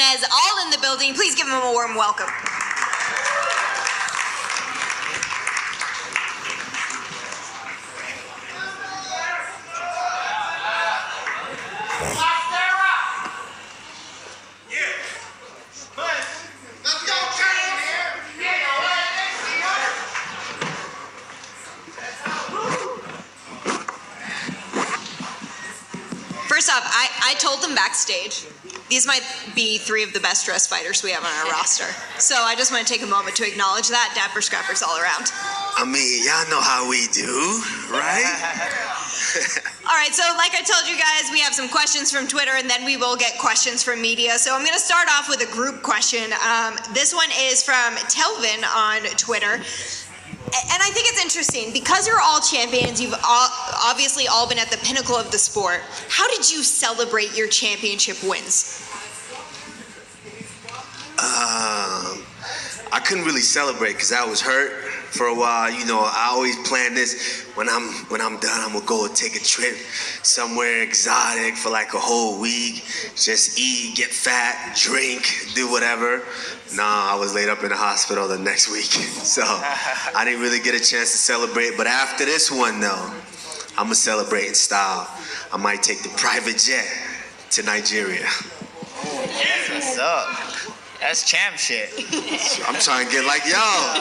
nunes, all in the building. Please give them a warm welcome. First off, I told them backstage, these might be 3 of the best dressed fighters we have on our roster. So I just want to take a moment to acknowledge that. Dapper Scrappers all around. I mean, y'all know how we do, right? All right, so like I told you guys, we have some questions from Twitter, and then we will get questions from media. So I'm going to start off with a group question. This one is from Telvin on Twitter. And I think it's interesting, because you're all champions, you've obviously all been at the pinnacle of the sport. How did you celebrate your championship wins? I couldn't really celebrate because I was hurt for a while. You know, I always plan this. When I'm done, I'm gonna go take a trip somewhere exotic for like a whole week. Just eat, get fat, drink, do whatever. Nah, I was laid up in the hospital the next week, so I didn't really get a chance to celebrate. But after this one, though, I'm gonna celebrate in style. I might take the private jet to Nigeria. That's what's up. That's champ shit. I'm trying to get like y'all.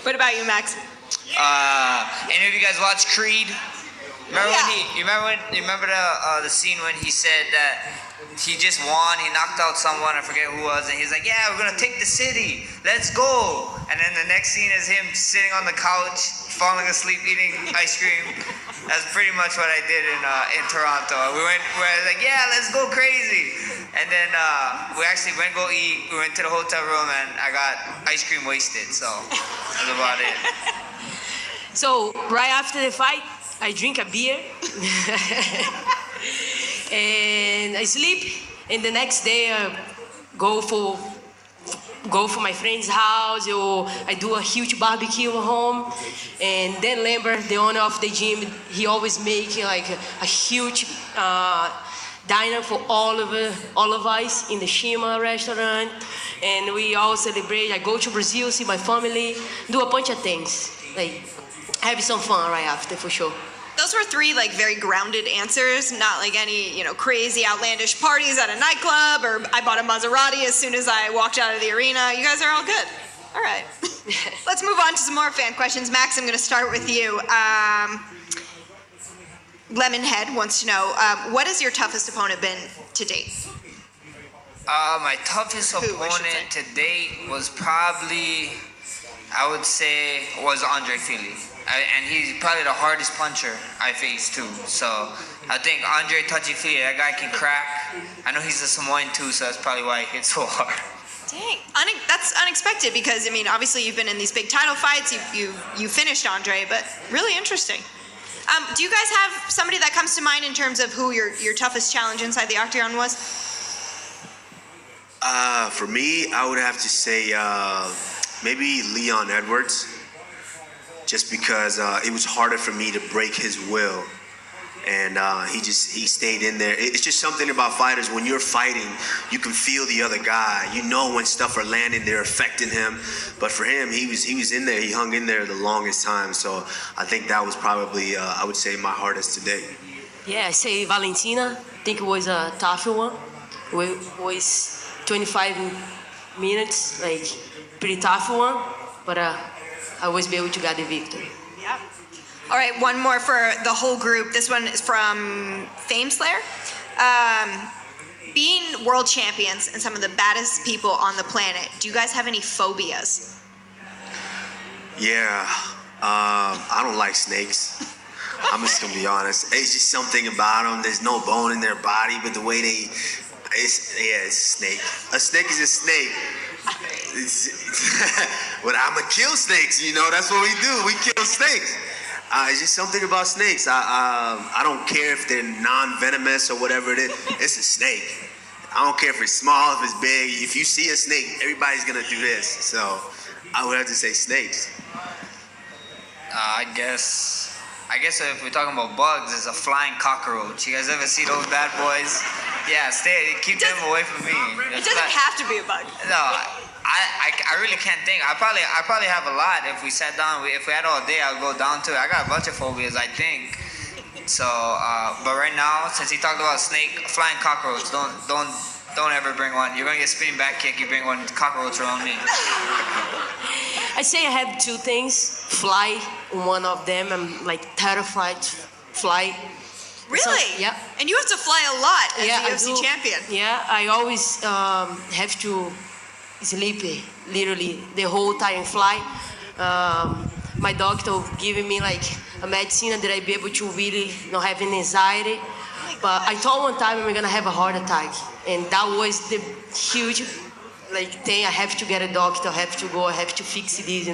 What about you, Max? Any of you guys watch Creed? Remember the scene when he said that he just won, he knocked out someone, I forget who it was, and he's like, yeah, we're gonna take the city, let's go. And then the next scene is him sitting on the couch, falling asleep, eating ice cream. That's pretty much what I did in Toronto. We were like, yeah, let's go crazy. And then we actually went go eat, we went to the hotel room, and I got ice cream wasted, so that's about it. So right after the fight, I drink a beer and I sleep. And the next day, I go for my friend's house, or I do a huge barbecue at home. And then Lambert, the owner of the gym, he always make like a huge dinner for all of us in the Shima restaurant. And we all celebrate. I go to Brazil, see my family, do a bunch of things. Like, have some fun right after, for sure. Those were 3 like very grounded answers, not like any, crazy outlandish parties at a nightclub, or I bought a Maserati as soon as I walked out of the arena. You guys are all good. All right. Let's move on to some more fan questions. Max, I'm going to start with you. Lemonhead wants to know, what has your toughest opponent been to date? My toughest opponent to date was probably, I would say, was Andre Fili. And he's probably the hardest puncher I faced too. So I think Andre Touchy-Fili, that guy can crack. I know he's a Samoan too, so that's probably why he hits so hard. Dang, that's unexpected, because obviously you've been in these big title fights. You finished Andre, but really interesting. Do you guys have somebody that comes to mind in terms of who your toughest challenge inside the octagon was? For me, I would have to say maybe Leon Edwards. Just because it was harder for me to break his will, and he stayed in there. It's just something about fighters. When you're fighting, you can feel the other guy. You know when stuff are landing, they're affecting him. But for him, he was in there. He hung in there the longest time. So I think that was probably I would say my hardest to date. Yeah, I say Valentina. I think it was a tough one. It was 25 minutes, like pretty tough one, but I was able to get the victory. Yeah. All right, one more for the whole group. This one is from Fame Slayer. Being world champions and some of the baddest people on the planet, do you guys have any phobias? Yeah, I don't like snakes. I'm just gonna be honest. It's just something about them. There's no bone in their body, but the way it's a snake. A snake is a snake. But I'm gonna kill snakes, that's what we do. We kill snakes. It's just something about snakes. I don't care if they're non-venomous or whatever it is. It's a snake. I don't care if it's small, if it's big. If you see a snake, everybody's gonna do this. So I would have to say snakes. I guess if we're talking about bugs, it's a flying cockroach. You guys ever see those bad boys? Yeah, keep them away from me. It doesn't have to be a bug. No, I really can't think. I probably have a lot. If we sat down, if we had all day, I'll go down to it. I got a bunch of phobias, I think. So, but right now, since he talked about snake, flying cockroach, don't ever bring one. You're gonna get spinning back kick. You bring one cockroach around me. I say I have two things. Fly, one of them. I'm like terrified to fly. Really? So, yeah. And you have to fly a lot as Yeah, the UFC champion. Yeah, I always have to sleep literally the whole time fly. My doctor giving me like a medicine that I be able to really not have any anxiety. But I thought one time I'm gonna have a heart attack, and that was the huge thing. I have to get a doctor. I have to go. I have to fix this,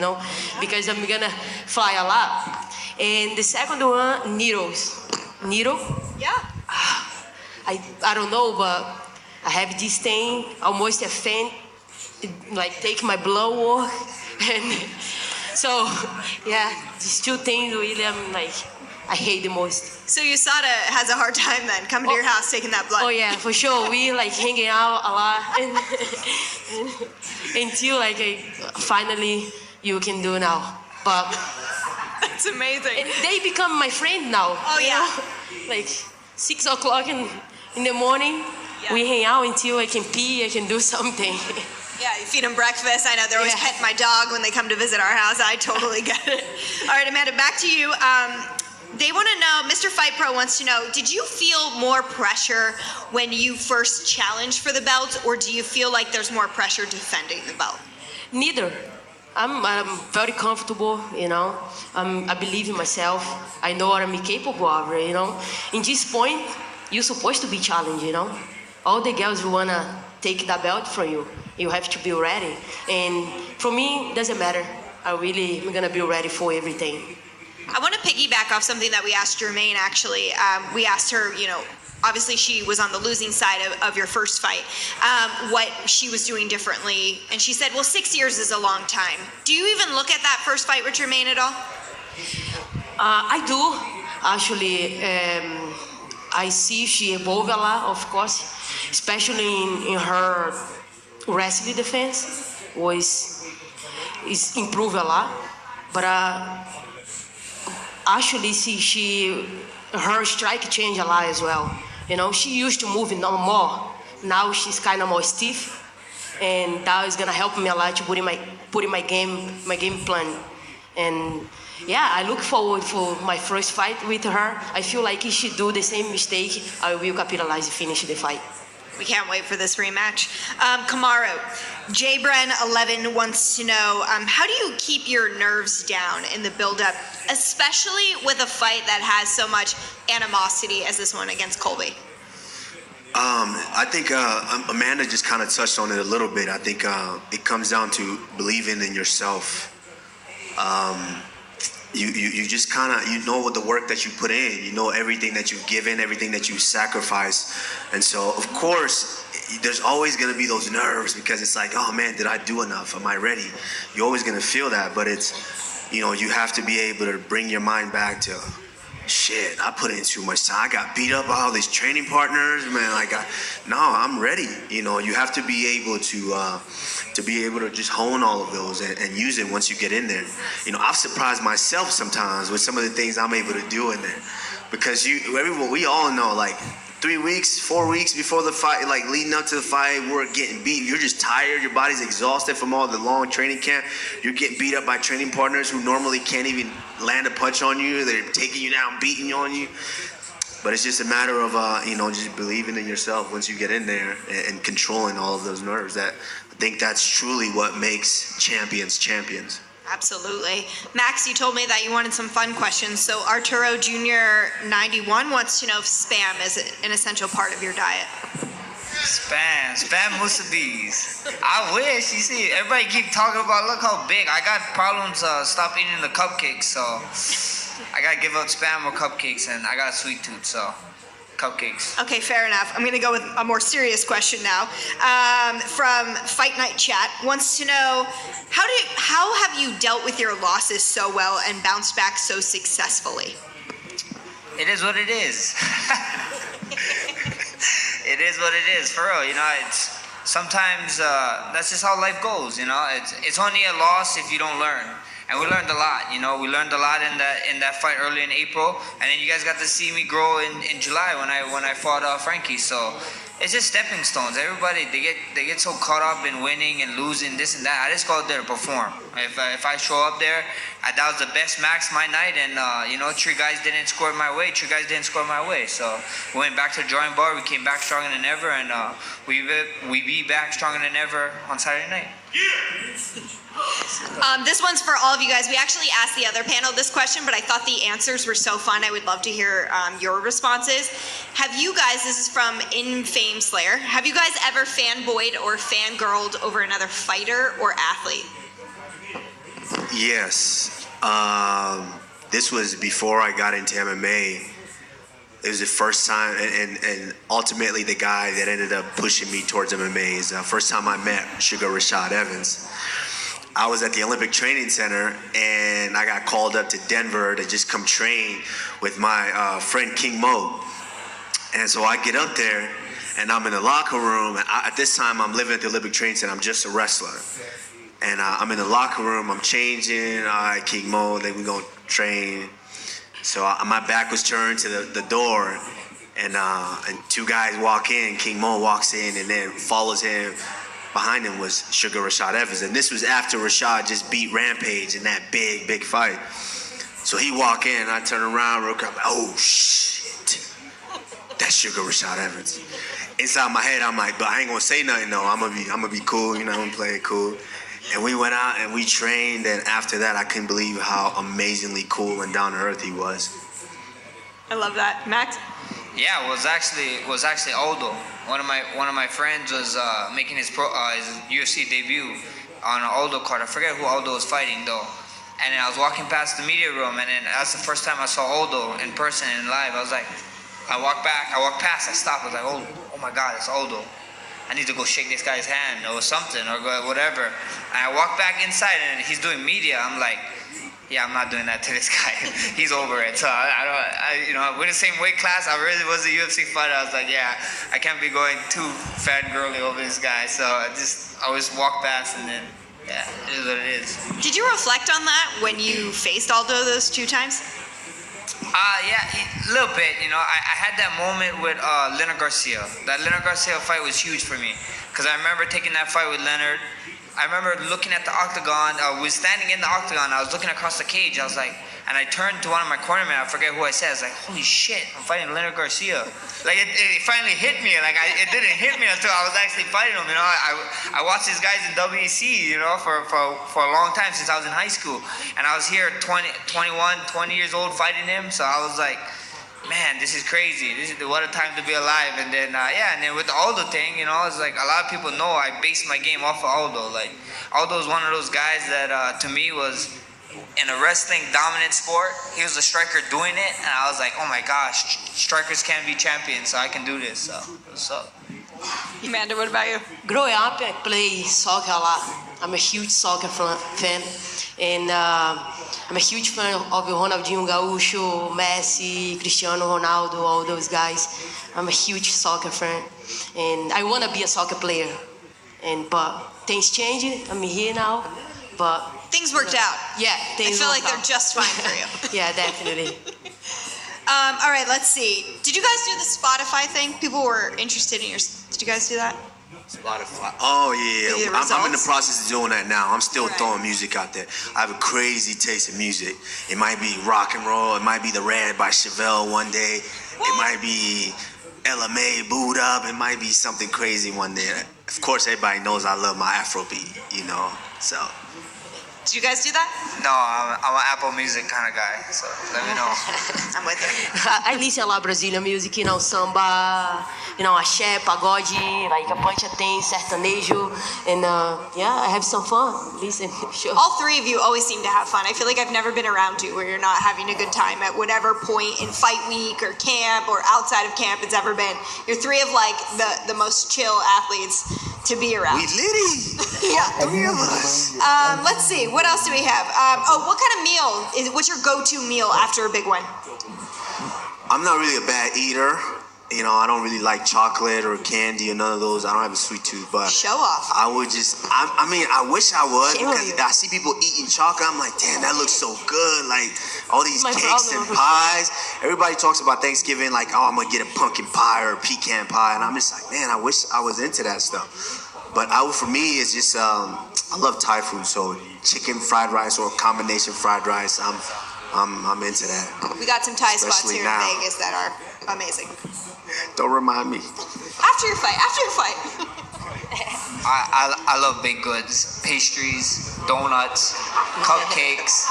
because I'm gonna fly a lot. And the second one, needles. Needle? Yeah. I don't know, but I have this thing, almost a faint, take my blood work. And so, yeah, these two things really I hate the most. So USADA has a hard time then coming to your house taking that blood. Oh yeah, for sure. We hanging out a lot until finally you can do now. But that's amazing. They become my friend now. Oh yeah. 6 o'clock in the morning, we hang out until I can pee, I can do something. Yeah, you feed them breakfast. I know they're always petting my dog when they come to visit our house. I totally get it. All right, Amanda, back to you. They want to know, Mr. Fight Pro wants to know, did you feel more pressure when you first challenged for the belt, or do you feel like there's more pressure defending the belt? Neither. I'm very comfortable, I believe in myself. I know what I'm capable of, In this point, you're supposed to be challenged, All the girls who want to take that belt from you, you have to be ready. And for me, it doesn't matter. I'm going to be ready for everything. I want to piggyback off something that we asked Jermaine, actually. We asked her, obviously she was on the losing side of your first fight, what she was doing differently. And she said, well, 6 years is a long time. Do you even look at that first fight with Jermaine at all? I do. Actually, I see she evolved a lot, of course, especially in her wrestling defense is improved a lot. But actually, her strike changed a lot as well. She used to move more. Now she's kind of more stiff, and that is gonna help me a lot to put in my game plan. And yeah, I look forward for my first fight with her. I feel like if she do the same mistake, I will capitalize and finish the fight. We can't wait for this rematch. Kamru, JBren11 wants to know, how do you keep your nerves down in the build-up, especially with a fight that has so much animosity as this one against Colby? I think Amanda just kind of touched on it a little bit. I think it comes down to believing in yourself. You just kind of, what the work that you put in, everything that you've given, everything that you sacrifice. And so, of course, there's always going to be those nerves because it's like, oh man, did I do enough? Am I ready? You're always going to feel that, but it's, you have to be able to bring your mind back to, shit, I put in too much time. I got beat up by all these training partners, man. I'm ready. You have to be able to just hone all of those and use it once you get in there. I've surprised myself sometimes with some of the things I'm able to do in there, because we all know, 3 weeks, 4 weeks before the fight, leading up to the fight, we're getting beat. You're just tired. Your body's exhausted from all the long training camp. You're getting beat up by training partners who normally can't even land a punch on you. They're taking you down, beating on you. But it's just a matter of, just believing in yourself once you get in there and controlling all of those nerves. I think that's truly what makes champions champions. Absolutely. Max, you told me that you wanted some fun questions. So Arturo Jr. 91 wants to know if Spam is an essential part of your diet. Spam musabis. I wish. You see, everybody keep talking about, look how big. I got problems stop eating the cupcakes, so I gotta give up Spam or cupcakes, and I got a sweet tooth, so cupcakes. Okay, fair enough. I'm gonna go with a more serious question now. From Fight Night Chat wants to know, how have you dealt with your losses so well and bounced back so successfully? It is what it is. It is what it is, for real. You know, it's sometimes that's just how life goes. You know, it's only a loss if you don't learn. And we learned a lot. You know, we learned a lot in that fight early in April, and then you guys got to see me grow in July when I fought Frankie. So it's just stepping stones. Everybody they get so caught up in winning and losing, this and that. I just go out there to perform. If I show up there, that was the best max my night, and you know, three guys didn't score my way. So we went back to the drawing board. We came back stronger than ever, and we be back stronger than ever on Saturday night. This one's for all of you guys. We actually asked the other panel this question, but I thought the answers were so fun. I would love to hear your responses. Have you guys, this is from Infame Slayer, have you guys ever fanboyed or fangirled over another fighter or athlete? Yes. This was before I got into MMA. It was the first time, and ultimately the guy that ended up pushing me towards MMA is the first time I met Sugar Rashad Evans. I was at the Olympic Training Center, and I got called up to Denver to just come train with my friend King Mo. And so I get up there, and I'm in the locker room. And at this time, I'm living at the Olympic Training Center. I'm just a wrestler. And I'm in the locker room. I'm changing. All right, King Mo, then we gonna train. So my back was turned to the door, and two guys walk in. King Mo walks in, and then follows him. Behind him was Sugar Rashad Evans, and this was after Rashad just beat Rampage in that big fight. So he walk in, and I turn around real quick. I'm like, oh shit, that's Sugar Rashad Evans. Inside my head, I'm like, but I ain't gonna say nothing though. I'm gonna be cool, you know. I'm gonna play it cool. And we went out and we trained, and after that, I couldn't believe how amazingly cool and down to earth he was. I love that, Max. Yeah, it was actually Aldo. One of my friends was making his UFC debut on an Aldo card. I forget who Aldo was fighting though. And then I was walking past the media room, and then that's the first time I saw Aldo in person and live. I was like, I walked past, I stopped. I was like, oh my God, it's Aldo. I need to go shake this guy's hand or something or whatever. And I walked back inside, and he's doing media. I'm like, yeah, I'm not doing that to this guy. He's over it. So you know, we're the same weight class. I really was a UFC fighter. I was like, yeah, I can't be going too fangirly over this guy. So I always walk past, and then, yeah, it is what it is. Did you reflect on that when you faced Aldo those two times? Yeah, a little bit. You know, I had that moment with Leonard Garcia. That Leonard Garcia fight was huge for me, because I remember taking that fight with Leonard. I remember looking at the octagon. We were standing in the octagon. I was looking across the cage. I was like, and I turned to one of my cornermen. I forget who I said. I was like, holy shit, I'm fighting Leonard Garcia. Like, it finally hit me. Like, it didn't hit me until I was actually fighting him. You know, I watched these guys in WEC, you know, for a long time, since I was in high school. And I was here 20 years old fighting him. So I was like, man, this is crazy. What a time to be alive. And then, and then with the Aldo thing, you know, it's like a lot of people know I based my game off of Aldo. Like, Aldo's one of those guys that, to me, was in a wrestling dominant sport. He was a striker doing it, and I was like, oh my gosh, strikers can be champions, so I can do this. So, what's up? Amanda, what about you? Growing up, I play soccer a lot. I'm a huge soccer fan, and I'm a huge fan of Ronaldinho Gaúcho, Messi, Cristiano Ronaldo, all those guys. I'm a huge soccer fan, and I want to be a soccer player. But things changed. I'm here now, but things worked out. Yeah, things. I feel like out. they're just fine for you. Yeah, definitely. All right, let's see. Did you guys do the Spotify thing? People were interested in Did you guys do that? Spotify. Oh yeah, I'm in the process of doing that now. I'm still throwing music out there. I have a crazy taste in music. It might be rock and roll. It might be The Red by Chevelle one day. It might be LMA, Boot Up. It might be something crazy one day. Of course, everybody knows I love my Afrobeat, you know. So. Did you guys do that? No, I'm an Apple Music kind of guy, so let me know. I'm with you. I listen a lot Brazilian music, you know, samba, you know, axé, pagode, like a bunch of things, sertanejo, and I have some fun. Listen, sure. All three of you always seem to have fun. I feel like I've never been around you where you're not having a good time at whatever point in fight week or camp or outside of camp it's ever been. You're three of like the most chill athletes to be around. We litty. Yeah. Three of us. Let's see. What else do we have? What kind of meal what's your go-to meal after a big win? I'm not really a bad eater. You know, I don't really like chocolate or candy or none of those. I don't have a sweet tooth, but Show off. I would just, I mean, I wish I would Shame on because you. I see people eating chocolate. I'm like, damn, that looks so good. Like all these My cakes and problem. pies. Everybody talks about Thanksgiving like, oh, I'm going to get a pumpkin pie or a pecan pie. And I'm just like, man, I wish I was into that stuff. But for me, it's just, I love Thai food. So chicken fried rice or combination fried rice, I'm into that. We got some Thai spots Especially here now. in Vegas that are amazing. Don't remind me. After your fight. I love baked goods, pastries, donuts, cupcakes,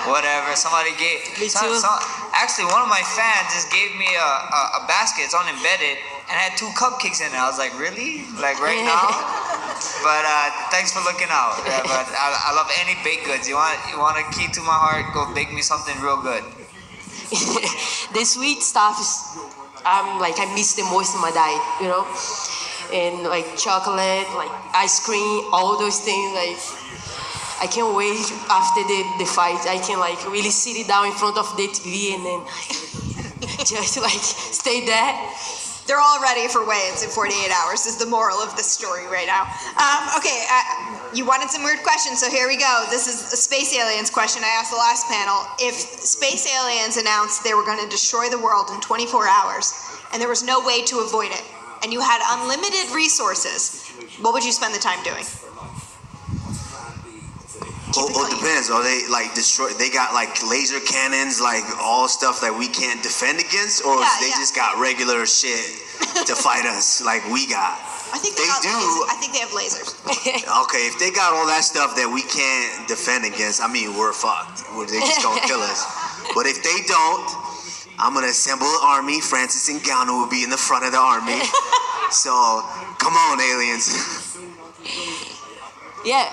whatever. Somebody gave Me too. actually one of my fans just gave me a basket. It's unembedded and had 2 cupcakes in it. I was like, really? Like right now? But thanks for looking out. Yeah, but I love any baked goods. You want a key to my heart? Go bake me something real good. The sweet stuff is, I miss the most in my diet, you know? And like chocolate, like ice cream, all those things, like I can't wait after the fight. I can like really sit it down in front of the TV and then just like stay there. They're all ready for weigh-ins in 48 hours is the moral of the story right now. You wanted some weird questions, so here we go. This is a space aliens question I asked the last panel. If space aliens announced they were going to destroy the world in 24 hours and there was no way to avoid it, and you had unlimited resources, what would you spend the time doing? Well, it depends. Are they like destroy? They got like laser cannons, like all stuff that we can't defend against, or they just got regular shit to fight us like we got? I think they do. I think they have lasers. Okay, if they got all that stuff that we can't defend against, I mean, we're fucked. They just gonna kill us. But if they don't, I'm gonna assemble an army. Francis Ngannou will be in the front of the army. So, come on, aliens. Yeah.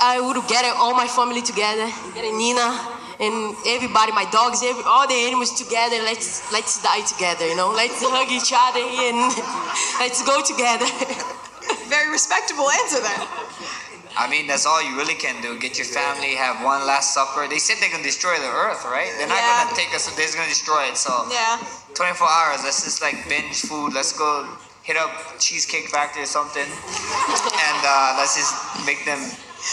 I would get all my family together, get Nina and everybody, my dogs, all the animals together. Let's die together, you know. Let's hug each other and let's go together. Very respectable answer then. I mean, that's all you really can do. Get your family, have one last supper. They said they're gonna destroy the Earth, right? They're not gonna take us. They're just gonna destroy it. So 24 hours. Let's just like binge food. Let's go hit up Cheesecake Factory or something, and let's just make them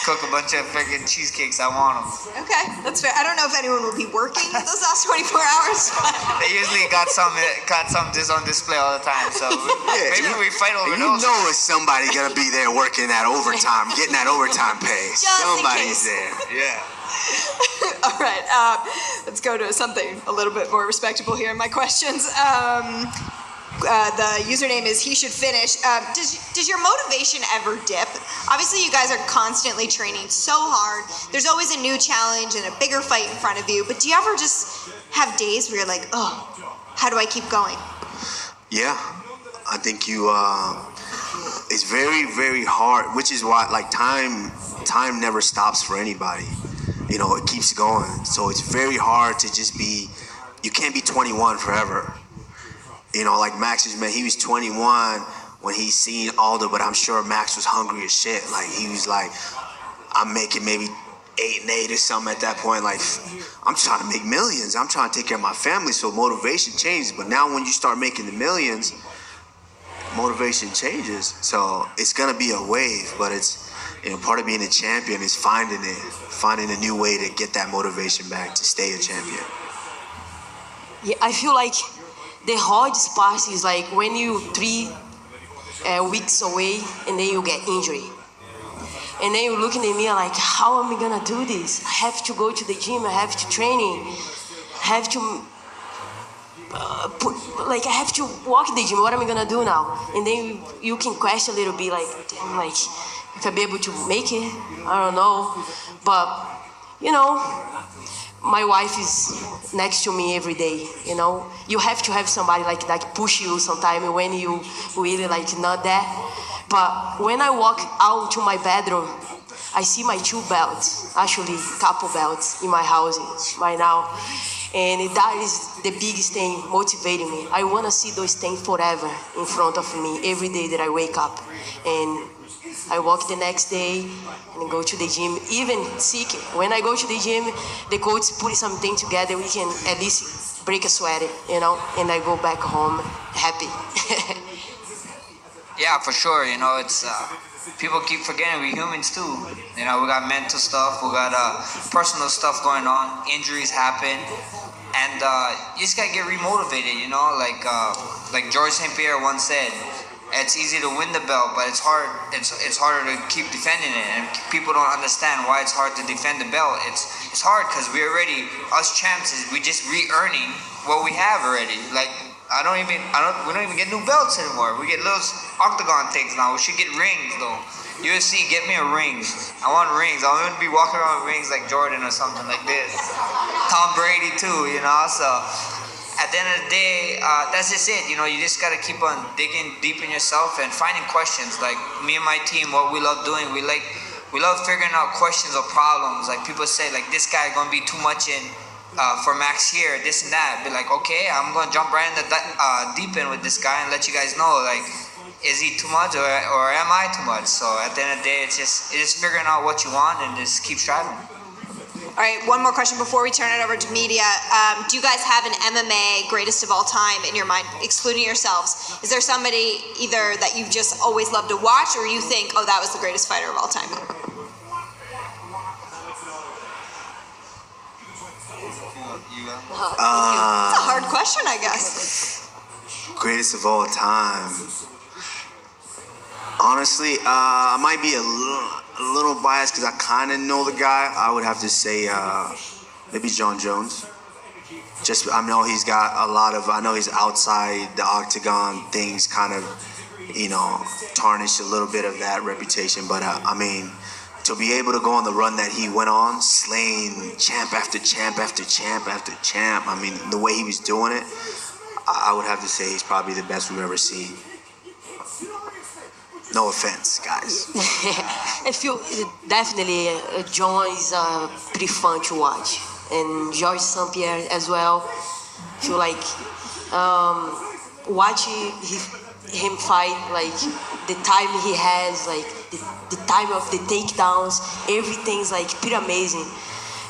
cook a bunch of freaking cheesecakes. I want them. Okay, that's fair. I don't know if anyone will be working those last 24 hours. But They usually got some just on display all the time. So maybe we fight over You those. know it's somebody gonna be there working that overtime, getting that overtime pay. Just in Somebody's case. there. Yeah. All right, let's go to something a little bit more respectable here in my questions. The username is he should finish. Does your motivation ever dip? Obviously, you guys are constantly training so hard. There's always a new challenge and a bigger fight in front of you. But do you ever just have days where you're like, oh, how do I keep going? Yeah, I think it's very, very hard, which is why like time never stops for anybody. You know, it keeps going. So it's very hard to just you can't be 21 forever. You know, like Max's man, he was 21 when he seen Aldo, but I'm sure Max was hungry as shit. Like he was like, I'm making maybe 8 and 8 or something at that point. Like I'm trying to make millions. I'm trying to take care of my family, so motivation changes. But now when you start making the millions, motivation changes. So it's gonna be a wave, but it's, you know, part of being a champion is finding a new way to get that motivation back to stay a champion. Yeah, I feel like the hardest part is like when you 3 weeks away and then you get injury. And then you're looking at me like, how am I gonna do this? I have to go to the gym, I have to training, I have to I have to walk in the gym, what am I gonna do now? And then you can question a little bit like, damn, like, if I'll be able to make it, I don't know. But, you know, my wife is next to me every day, you know. You have to have somebody like push you sometime when you really like not there. But when I walk out to my bedroom, I see my 2 belts, actually couple belts in my house right now. And that is the biggest thing motivating me. I want to see those things forever in front of me every day that I wake up. And I walk the next day and go to the gym, even sick. When I go to the gym, the coach put something together, we can at least break a sweat, and I go back home happy. Yeah, for sure. It's people keep forgetting we're humans too. We got mental stuff, we got personal stuff going on. Injuries happen, and you just gotta get remotivated. Like George St. Pierre once said, it's easy to win the belt, but it's hard. It's harder to keep defending it, and people don't understand why it's hard to defend the belt. It's hard because us champs, we just re-earning what we have already. Like. We don't even get new belts anymore. We get little octagon things now. We should get rings though. UFC, get me a ring. I want rings. I want to be walking around with rings like Jordan or something like this. Tom Brady too, So at the end of the day, that's just it. You just gotta keep on digging deep in yourself and finding questions. Like me and my team, what we love doing, we love figuring out questions or problems. Like people say, like this guy gonna be too much in. For Max here, this and that, be like, okay, I'm gonna jump right in the deep end with this guy and let you guys know, like, is he too much or am I too much? So at the end of the day, it's just figuring out what you want and just keep striving. All right, one more question before we turn it over to media. Do you guys have an MMA greatest of all time in your mind, excluding yourselves? Is there somebody either that you've just always loved to watch, or you think, oh, that was the greatest fighter of all time? It's a hard question, I guess. Greatest of all time. Honestly, I might be a little biased because I kind of know the guy. I would have to say maybe John Jones. I know he's got a lot of. I know he's outside the octagon things, kind of, tarnish a little bit of that reputation. But to be able to go on the run that he went on, slaying champ after champ after champ after champ, the way he was doing it, I would have to say he's probably the best we've ever seen. No offense, guys. I feel definitely John is pretty fun to watch, and George St. Pierre as well. I feel like watching him fight, like the time he has, like the time of the takedowns, everything's like pretty amazing,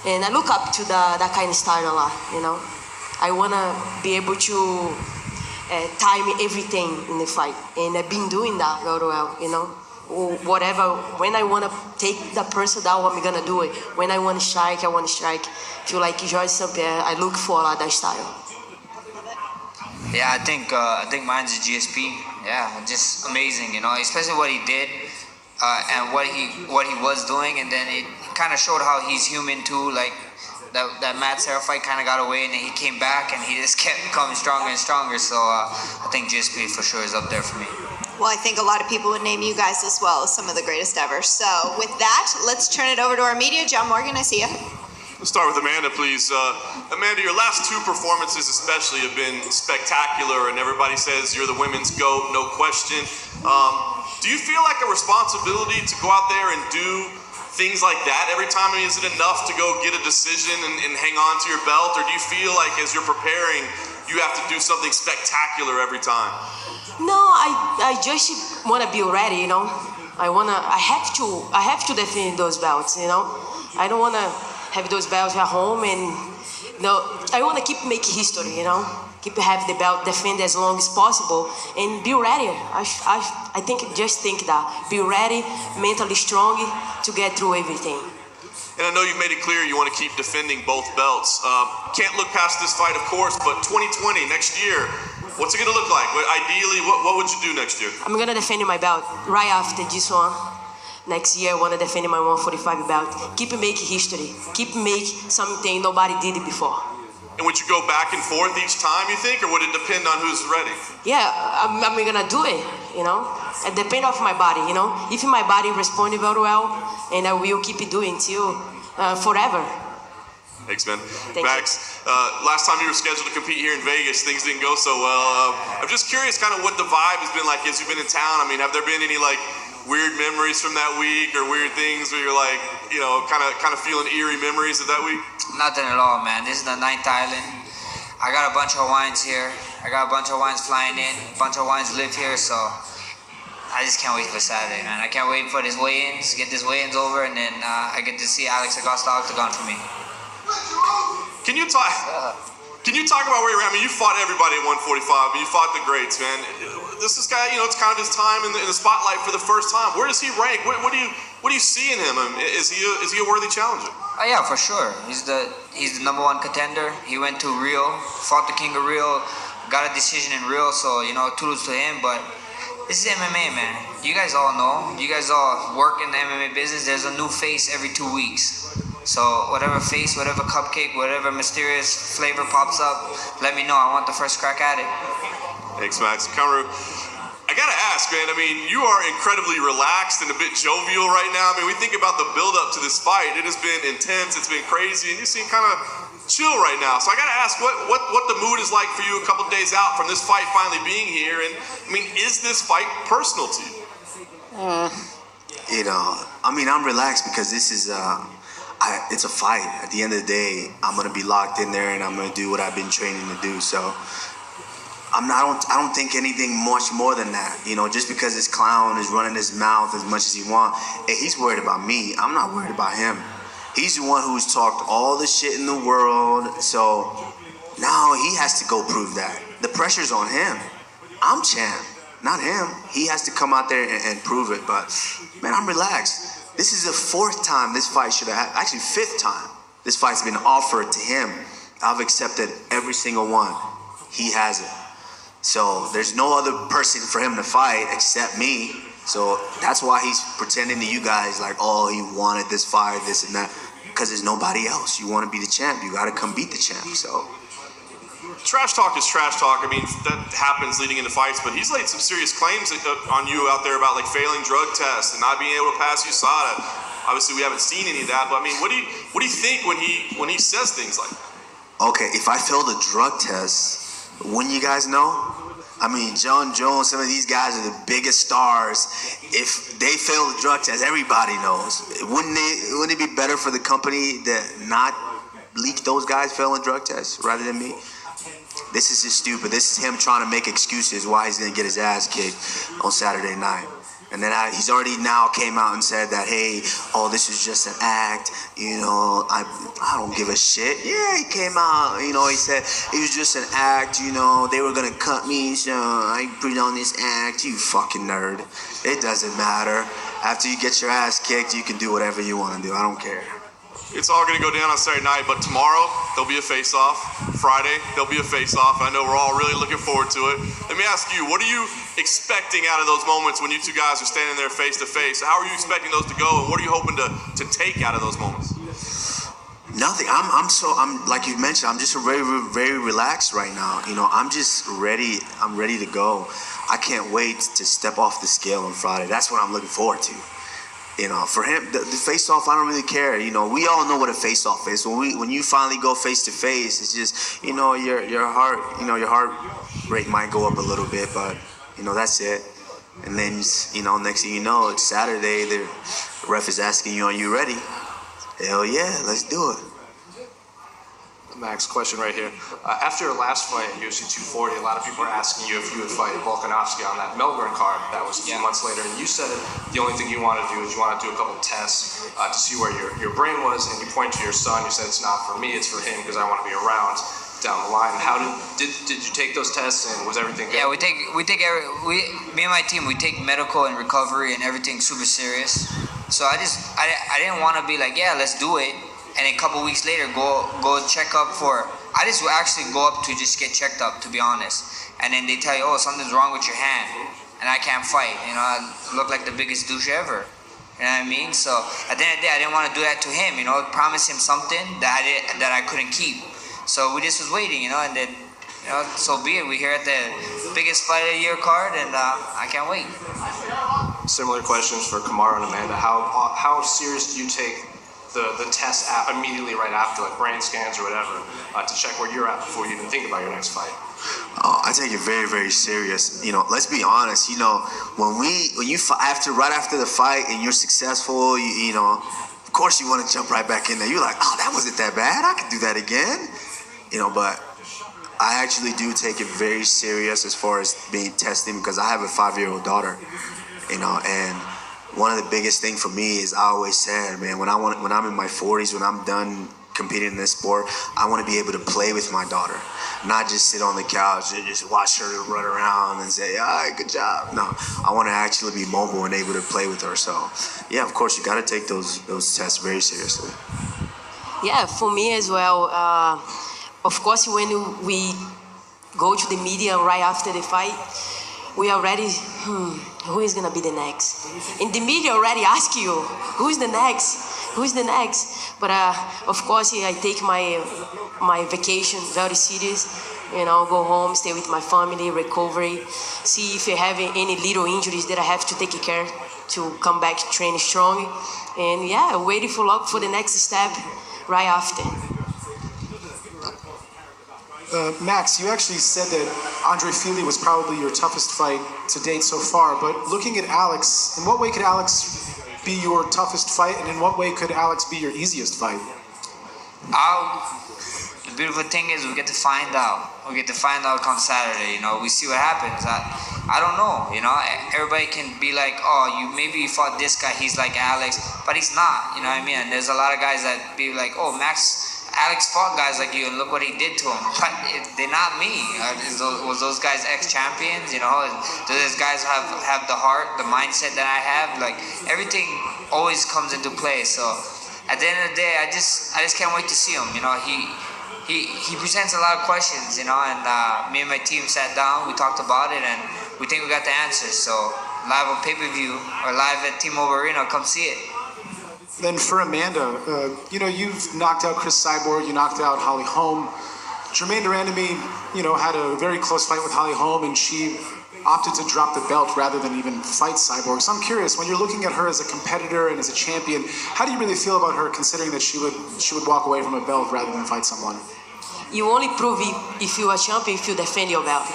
and I look up to that kind of style a lot. I wanna be able to time everything in the fight, and I've been doing that very well. Or whatever, when I wanna take the person down, I'm gonna do it. When I wanna strike, I wanna strike. I feel like George St. Pierre, I look for a lot that style. Yeah, I think mine's a GSP. Yeah, just amazing, especially what he did and what he was doing, and then it kind of showed how he's human too. Like that Matt Serra fight kind of got away, and then he came back, and he just kept becoming stronger and stronger. So I think GSP for sure is up there for me. Well, I think a lot of people would name you guys as well as some of the greatest ever. So with that, let's turn it over to our media. John Morgan, I see you. Let's start with Amanda, please. Amanda, your last two performances especially have been spectacular, and everybody says you're the women's GOAT, no question. Do you feel like a responsibility to go out there and do things like that every time? Is it enough to go get a decision and hang on to your belt, or do you feel like as you're preparing, you have to do something spectacular every time? No, I just want to be ready, I have to defend those belts, I don't want to have those belts at home, and I want to keep making history, keep having the belt, defend as long as possible, and be ready. I think that be ready, mentally strong to get through everything. And I know you've made it clear you want to keep defending both belts. Can't look past this fight, of course, but 2020, next year, what's it going to look like? Ideally, what would you do next year? I'm going to defend my belt right after this one. Next year, I want to defend my 145 belt. Keep making history. Keep making something nobody did it before. And would you go back and forth each time, you think, or would it depend on who's ready? Yeah, I'm going to do it, It depends on my body, If my body responds very well, and I will keep it doing till forever. Thanks, man. Max, last time you were scheduled to compete here in Vegas, things didn't go so well. I'm just curious kind of what the vibe has been like as you've been in town. Have there been any, weird memories from that week, or weird things where you're kind of feeling eerie memories of that week? Nothing at all, man. This is the 9th island. I got a bunch of Hawaiians here. I got a bunch of Hawaiians flying in. A bunch of Hawaiians live here, so I just can't wait for Saturday, man. I can't wait for this weigh-ins, get this weigh-ins over, and then I get to see Alex Acosta Octagon for me. Can you talk Can you talk about where you're at? I mean, you fought everybody at 145, but you fought the greats, man. This guy, it's kind of his time in the spotlight for the first time. Where does he rank? What do you see in him? Is he a worthy challenger? Oh yeah, for sure. He's the number one contender. He went to Rio, fought the King of Rio, got a decision in Rio. So kudos to him. But this is MMA, man. You guys all know. You guys all work in the MMA business. There's a new face every 2 weeks. So whatever face, whatever cupcake, whatever mysterious flavor pops up, let me know. I want the first crack at it. Thanks, Max. Kamru, I gotta ask, man. I mean, you are incredibly relaxed and a bit jovial right now. I mean, we think about the build-up to this fight. It has been intense. It's been crazy, and you seem kind of chill right now. So I gotta ask, what the mood is like for you a couple days out from this fight finally being here? And I mean, is this fight personal to you? I'm relaxed because this is. It's a fight. At the end of the day, I'm gonna be locked in there and I'm gonna do what I've been training to do. So I don't think anything much more than that. Just because this clown is running his mouth as much as he wants, hey, he's worried about me. I'm not worried about him. He's the one who's talked all the shit in the world. So now he has to go prove that. The pressure's on him. I'm champ, not him. He has to come out there and prove it. But man, I'm relaxed. This is the 4th time this fight should have happened. Actually, 5th time this fight's been offered to him. I've accepted every single one. He hasn't. So there's no other person for him to fight except me. So that's why he's pretending to you guys like, oh, he wanted this fight, this and that. Because there's nobody else. You want to be the champ. You got to come beat the champ. So trash talk is trash talk. I mean, that happens leading into fights, but he's laid some serious claims on you out there about like failing drug tests and not being able to pass USADA. Obviously, we haven't seen any of that, but I mean, what do you think when he says things like that? Okay, if I failed a drug test, wouldn't you guys know? I mean, John Jones, some of these guys are the biggest stars. If they fail the drug test, everybody knows. Wouldn't it be better for the company to not leak those guys failing drug tests rather than me? This is just stupid. This is him trying to make excuses why he's going to get his ass kicked on Saturday night. And then he's already now came out and said that, hey, this is just an act. I don't give a shit. Yeah, he came out. He said it was just an act. They were going to cut me, so I put on this act. You fucking nerd. It doesn't matter. After you get your ass kicked, you can do whatever you want to do. I don't care. It's all going to go down on Saturday night, but tomorrow there'll be a face-off. Friday there'll be a face-off. I know we're all really looking forward to it. Let me ask you, what are you expecting out of those moments when you two guys are standing there face-to-face? How are you expecting those to go, and what are you hoping to take out of those moments? Nothing. I'm like you mentioned, I'm just very, very relaxed right now. I'm just ready. I'm ready to go. I can't wait to step off the scale on Friday. That's what I'm looking forward to. For him, the face-off, I don't really care. We all know what a face-off is. When you finally go face-to-face, it's just, your heart rate might go up a little bit, but, that's it. And then, next thing you know, it's Saturday, the ref is asking you, are you ready? Hell yeah, let's do it. Max, question right here. After your last fight at UFC 240, a lot of people are asking you if you would fight Volkanovski on that Melbourne card that was 2 months later, and you said the only thing you want to do is you want to do a couple tests to see where your brain was, and you point to your son. You said it's not for me, it's for him because I want to be around down the line. How did you take those tests, and was everything good? Yeah, me and my team, we take medical and recovery and everything super serious. So I didn't want to be like, yeah, let's do it. And a couple weeks later, go check up for. I just actually go up to just get checked up, to be honest. And then they tell you, oh, something's wrong with your hand, and I can't fight. I look like the biggest douche ever. You know what I mean? So at the end of the day, I didn't want to do that to him. Promise him something that I couldn't keep. So we just was waiting, and then, so be it. We're here at the biggest fight of the year card, and I can't wait. Similar questions for Kamaru and Amanda. How serious do you take the test immediately right after, like brain scans or whatever, to check where you're at before you even think about your next fight? I take it very, very serious. Let's be honest. Right after the fight and you're successful, of course you want to jump right back in there. You're like, oh, that wasn't that bad. I could do that again. But I actually do take it very serious as far as being tested because I have a 5-year-old daughter. And one of the biggest things for me is I always said, man, when I'm in my 40s, when I'm done competing in this sport, I want to be able to play with my daughter, not just sit on the couch and just watch her run around and say, all right, good job. No, I want to actually be mobile and able to play with her. So, yeah, of course, you got to take those tests very seriously. Yeah, for me as well. Of course, when we go to the media right after the fight, we already, who is gonna be the next? And the media already ask you, who's the next? Who's the next? But of course, I take my vacation very serious. You know, go home, stay with my family, recovery, see if I have any little injuries that I have to take care to come back train strong. And yeah, waiting for luck for the next step right after. Max, you actually said that Andre Fili was probably your toughest fight to date so far, but looking at Alex, in what way could Alex be your toughest fight, and in what way could Alex be your easiest fight? The beautiful thing is we get to find out. We get to find out come Saturday, you know, we see what happens. I don't know, you know, everybody can be like, oh, maybe you fought this guy, he's like Alex, but he's not, you know what I mean? And there's a lot of guys that be like, oh, Alex fought guys like you and look what he did to him. But they're not me. Was those guys ex-champions? You know, do those guys have the heart, the mindset that I have? Like, everything always comes into play. So at the end of the day, I just can't wait to see him. You know, he presents a lot of questions, you know, and me and my team sat down, we talked about it, and we think we got the answers. So live on pay-per-view or live at T-Mobile Arena, come see it. Then for Amanda, you know, you've knocked out Chris Cyborg, you knocked out Holly Holm. Jermaine Durandamy, you know, had a very close fight with Holly Holm, and she opted to drop the belt rather than even fight Cyborg. So I'm curious, when you're looking at her as a competitor and as a champion, how do you really feel about her, considering that she would walk away from a belt rather than fight someone? You only prove if you're a champion if you defend your belt.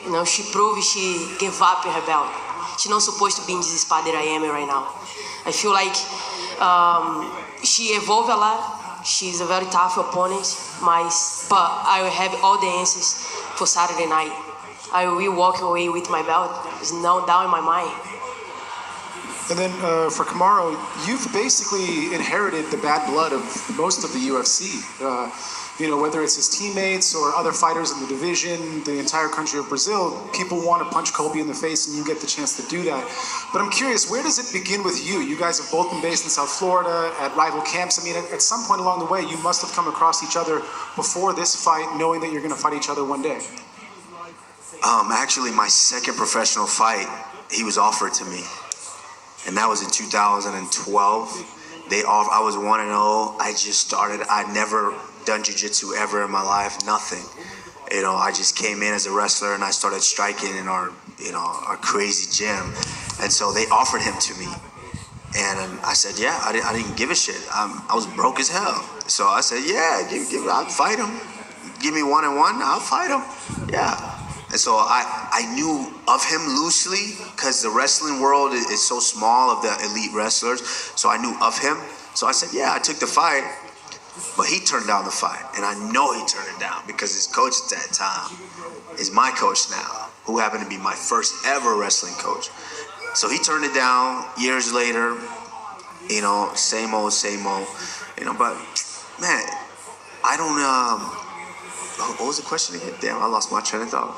You know, she proved she gave up her belt. She's not supposed to be in this spot that I am in right now. I feel like she evolved a lot. She's a very tough opponent, but I will have all the answers for Saturday night. I will walk away with my belt. There's no doubt in my mind. And then for Kamaru, you've basically inherited the bad blood of most of the UFC. You know, whether it's his teammates or other fighters in the division, the entire country of Brazil, people want to punch Colby in the face, and you get the chance to do that. But I'm curious, where does it begin with you? You guys have both been based in South Florida at rival camps. I mean, at some point along the way, you must have come across each other before this fight, knowing that you're going to fight each other one day. Actually, my second professional fight, he was offered to me, and that was in 2012. I was 1-0. I just started. I never done jiu-jitsu ever in my life, nothing. You know, I just came in as a wrestler and I started striking in our crazy gym. And so they offered him to me. And I said, yeah, I didn't give a shit. I was broke as hell. So I said, yeah, I'll fight him. Give me 1-on-1, I'll fight him. Yeah. And so I knew of him loosely because the wrestling world is so small of the elite wrestlers. So I knew of him. So I said, yeah, I took the fight. But he turned down the fight, and I know he turned it down because his coach at that time is my coach now, who happened to be my first ever wrestling coach. So he turned it down years later, you know, same old, you know, but man, I don't, what was the question again? Damn, I lost my train of thought.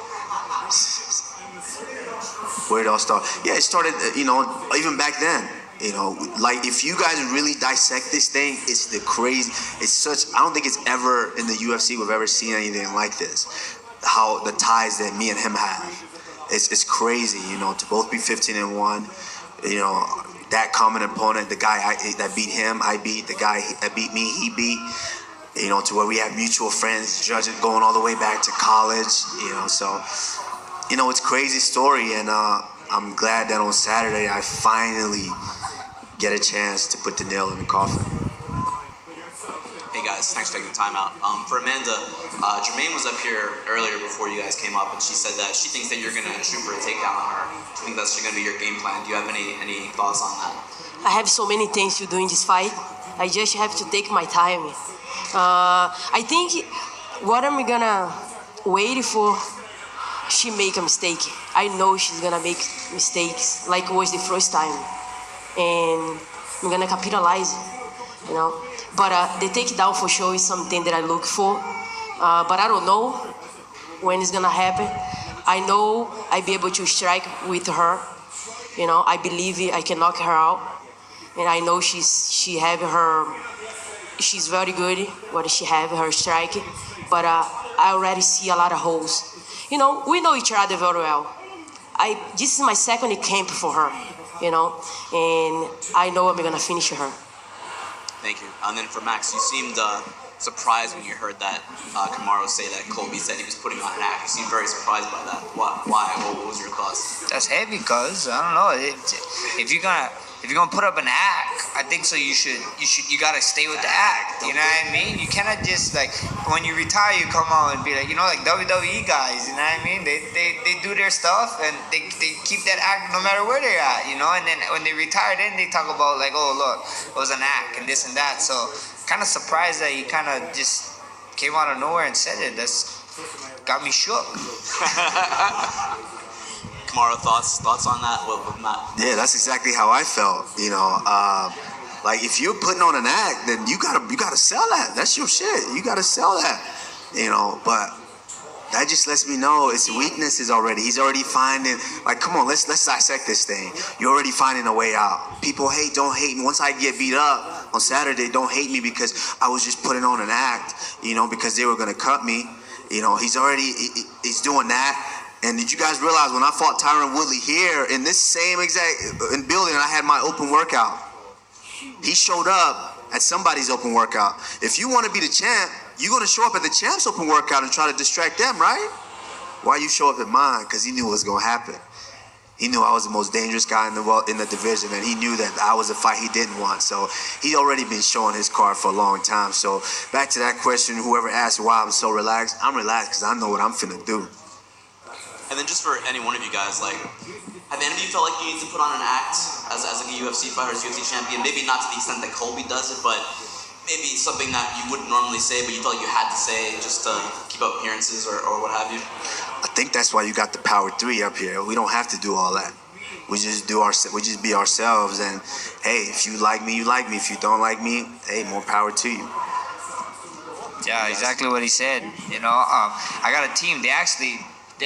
Where did it all start? Yeah, it started, you know, even back then. You know, like if you guys really dissect this thing, it's I don't think it's ever in the UFC we've ever seen anything like this. How the ties that me and him have. It's crazy, you know, to both be 15-1, you know, that common opponent, the guy that beat him, I beat, the guy that beat me, he beat, you know, to where we have mutual friends, judging, going all the way back to college, you know, so, you know, it's a crazy story, and I'm glad that on Saturday I finally get a chance to put the nail in the coffin. Hey guys, thanks for taking the time out. For Amanda, Jermaine was up here earlier before you guys came up, and she said that she thinks that you're going to shoot for a takedown on her. Do you think that's going to be your game plan? Do you have any thoughts on that? I have so many things to do in this fight. I just have to take my time. I think what I'm going to wait for, she make a mistake. I know she's going to make mistakes like it was the first time. And I'm gonna capitalize, you know. But the takedown for sure is something that I look for. But I don't know when it's gonna happen. I know I'll be able to strike with her. You know, I believe I can knock her out. And I know she's very good what she have her strike. But I already see a lot of holes. You know, we know each other very well. This is my second camp for her, you know, and I know I'm gonna finish her. Thank you. And then for Max, you seemed surprised when you heard that Kamaru say that Colby said he was putting on an act. You seemed very surprised by that. Why? What was your thoughts? That's heavy, cuz I don't know. If you're gonna put up an act, I think so. You gotta stay with the act. You know what I mean? You cannot just like when you retire, you come out and be like, you know, like WWE guys. You know what I mean? They do their stuff and they keep that act no matter where they're at. You know, and then when they retire, then they talk about like, oh look, it was an act and this and that. So kind of surprised that he kind of just came out of nowhere and said it. That's got me shook. Kamara, thoughts on that? What Matt? Yeah, that's exactly how I felt. You know, like if you're putting on an act, then you gotta sell that. That's your shit. You gotta sell that. You know, but that just lets me know its weaknesses already. He's already finding, like, come on, let's dissect this thing. You're already finding a way out. People don't hate me. Once I get beat up on Saturday, don't hate me because I was just putting on an act. You know, because they were gonna cut me. You know, he's doing that. And did you guys realize when I fought Tyron Woodley here in this same exact building, I had my open workout. He showed up at somebody's open workout. If you want to be the champ, you're going to show up at the champ's open workout and try to distract them, right? Why you show up at mine? Because he knew what was going to happen. He knew I was the most dangerous guy in the division, and he knew that I was a fight he didn't want. So he'd already been showing his card for a long time. So back to that question, whoever asked why I'm so relaxed, I'm relaxed because I know what I'm finna do. And then just for any one of you guys, like, have any of you felt like you need to put on an act as like a UFC fighter, as UFC champion? Maybe not to the extent that Colby does it, but maybe something that you wouldn't normally say, but you felt like you had to say just to keep up appearances or what have you? I think that's why you got the Power 3 up here. We don't have to do all that. We just be ourselves, and hey, if you like me, you like me. If you don't like me, hey, more power to you. Yeah, exactly what he said. You know, I got a team. They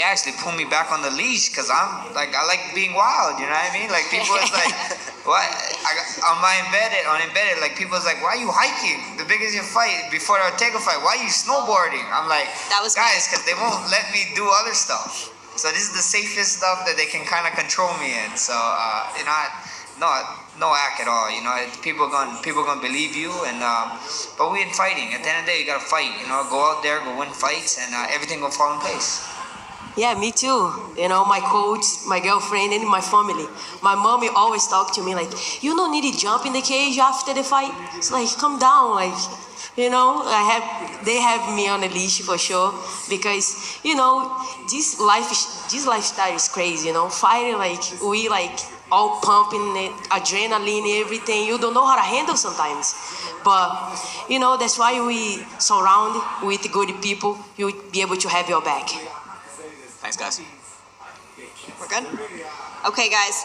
actually pull me back on the leash because I like being wild, you know what I mean? Like people was like, what? On embedded, like people was like, why are you hiking? The biggest you fight before the Ortega fight, why are you snowboarding? I'm like, guys, because they won't let me do other stuff. So this is the safest stuff that they can kind of control me in. So you know, no act at all. You know, people gonna believe you, and but we in fighting. At the end of the day, you gotta fight. You know, go out there, go win fights, and everything will fall in place. Yeah, me too. You know, my coach, my girlfriend, and my family. My mommy always talk to me like, you don't need to jump in the cage after the fight. It's like, come down, like, you know. They have me on a leash for sure because, you know, this lifestyle is crazy. You know, fighting like we like all pumping it, adrenaline, everything. You don't know how to handle sometimes. But, you know, that's why we surround with good people. You'll be able to have your back. Thanks, guys. We're good? Okay, guys.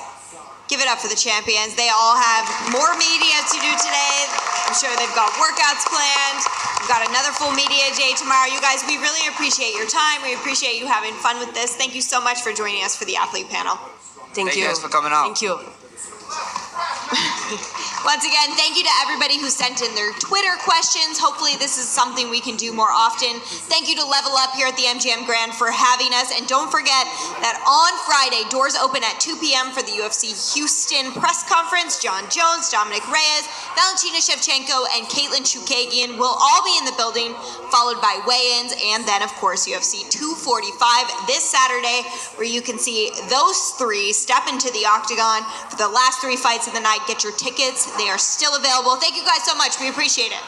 Give it up for the champions. They all have more media to do today. I'm sure they've got workouts planned. We've got another full media day tomorrow. You guys, we really appreciate your time. We appreciate you having fun with this. Thank you so much for joining us for the athlete panel. Thank you guys for coming out. Thank you. Once again, thank you to everybody who sent in their Twitter questions. Hopefully this is something we can do more often. Thank you to Level Up here at the MGM Grand for having us. And don't forget that on Friday, doors open at 2 p.m. for the UFC Houston press conference. John Jones, Dominic Reyes, Valentina Shevchenko, and Caitlin Chookagian will all be in the building, followed by weigh-ins, and then, of course, UFC 245 this Saturday, where you can see those three step into the octagon for the last three fights of the night. Get your tickets. They are still available. Thank you guys so much. We appreciate it.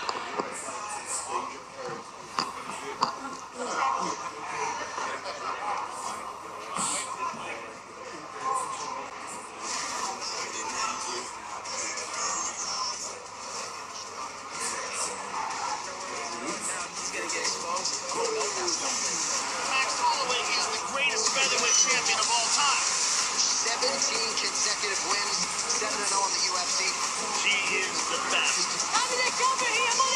Max Holloway is the greatest featherweight champion of all time. 15 consecutive wins, 7-0 in the UFC. She is the best. How did it come here?